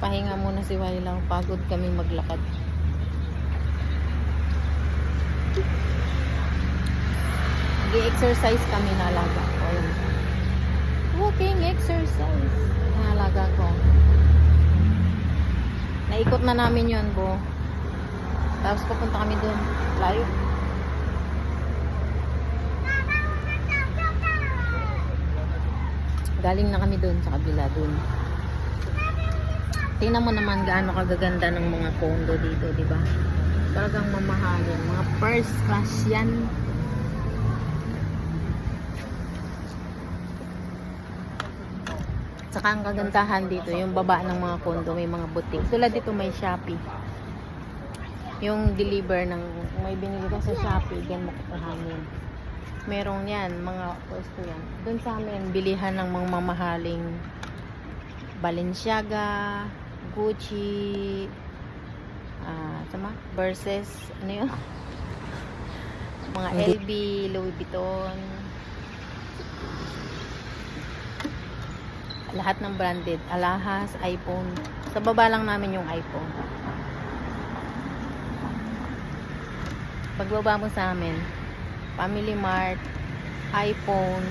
Pahinga muna si Wailang. Pagod kami maglakad. Nag-exercise kami na alaga ko. Walking exercise. Nalaga ko. Naikot na namin yun, bo. Tapos papunta kami dun. Layo. Galing na kami dun sa kabila dun. Tingnan mo naman gaano kagaganda ng mga condo dito, di ba? Talagang mamahalin. Mga first class yan. Saka ang kagandahan dito, yung baba ng mga condo, may mga boutique. Tulad dito may Shopee. Yung deliver ng, may binili ka sa Shopee, yan mo kukuhanin. Merong yan, mga pwesto yan. Doon sa amin, bilihan ng mga mamahaling Balenciaga, Gucci, Versus, ano yun? Mga LV, Louis Vuitton. Lahat ng branded. Alahas, iPhone. Sa baba lang namin yung iPhone. Pagbaba mo sa amin, Family Mart, iPhone.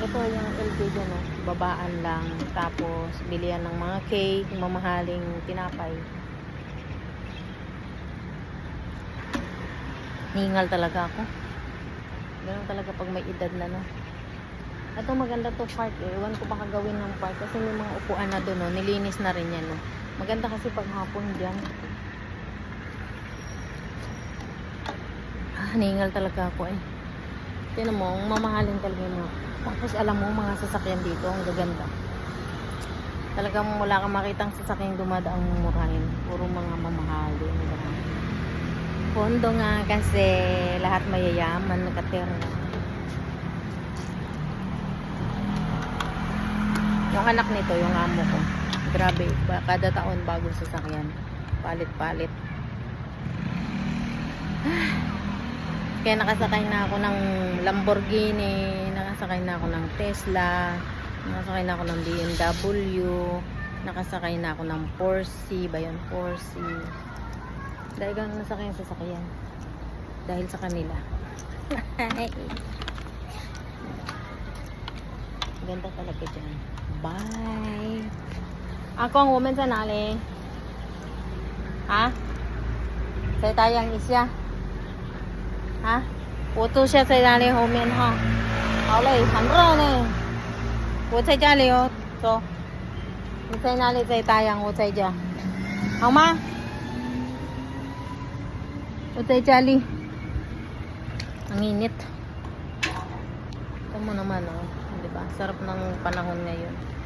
Ito yung LV dyan, no? Babaan lang. Tapos, bilihan ng mga cake, mamahaling tinapay. Ningal talaga ako. Ganun talaga pag may edad na, no? Ito maganda to park eh. Ewan ko baka gawin ng park kasi may mga upuan na doon, no? Nilinis na rin yan, no? Maganda kasi pag hapon dyan. Ningal talaga ako eh. Tinan mo, mamahalin talaga mo. Tapos alam mo, mga sasakyan dito, ang gaganda. Talagang wala kang makitang sasakyan dumadaang murahin. Puro mga mamahalin. Kondo nga kasi lahat mayayaman, nakatira. Yung anak nito, yung amo ko. Grabe, kada taon bagong sasakyan. Palit-palit. Kaya nakasakay na ako ng Lamborghini, nakasakay na ako ng Tesla, nakasakay na ako ng BMW, nakasakay na ako ng Porsche, Bayan Porsche. Dahil gang nasakay ang sasakyan. Dahil sa kanila. Ganda talaga dyan. Bye! Ako ang woman sa nali. Ha? Saya tayang isya. Ha? 我住下在哪里后面哈？好嘞，很热呢。我在家里哦，走。你在哪里？在大洋，我在家，好吗？我在家里。Ang init. Ito mo naman oh, 'di ba? Sarap ng panahon ngayon.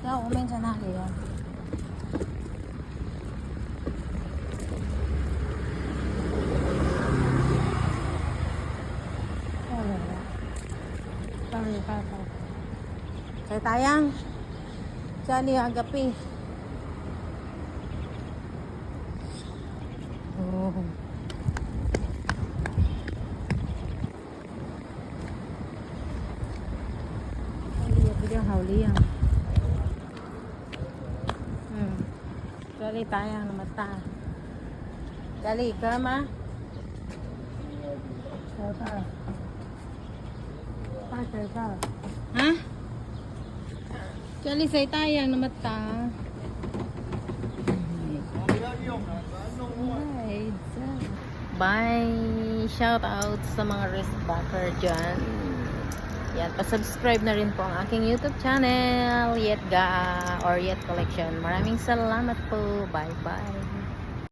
Ikaw, umain sa nali yan. Saya tayang. Sali agapi. Oh. Haulian. Sali tayang na mata. Sali ka ma. Ha? Sali say tayang na mata. Bye! Shout out sa mga wristbacker dyan. Yan, pa-subscribe na rin po ang aking YouTube channel, Yet Ga or Yet Collection. Maraming salamat po. Bye-bye.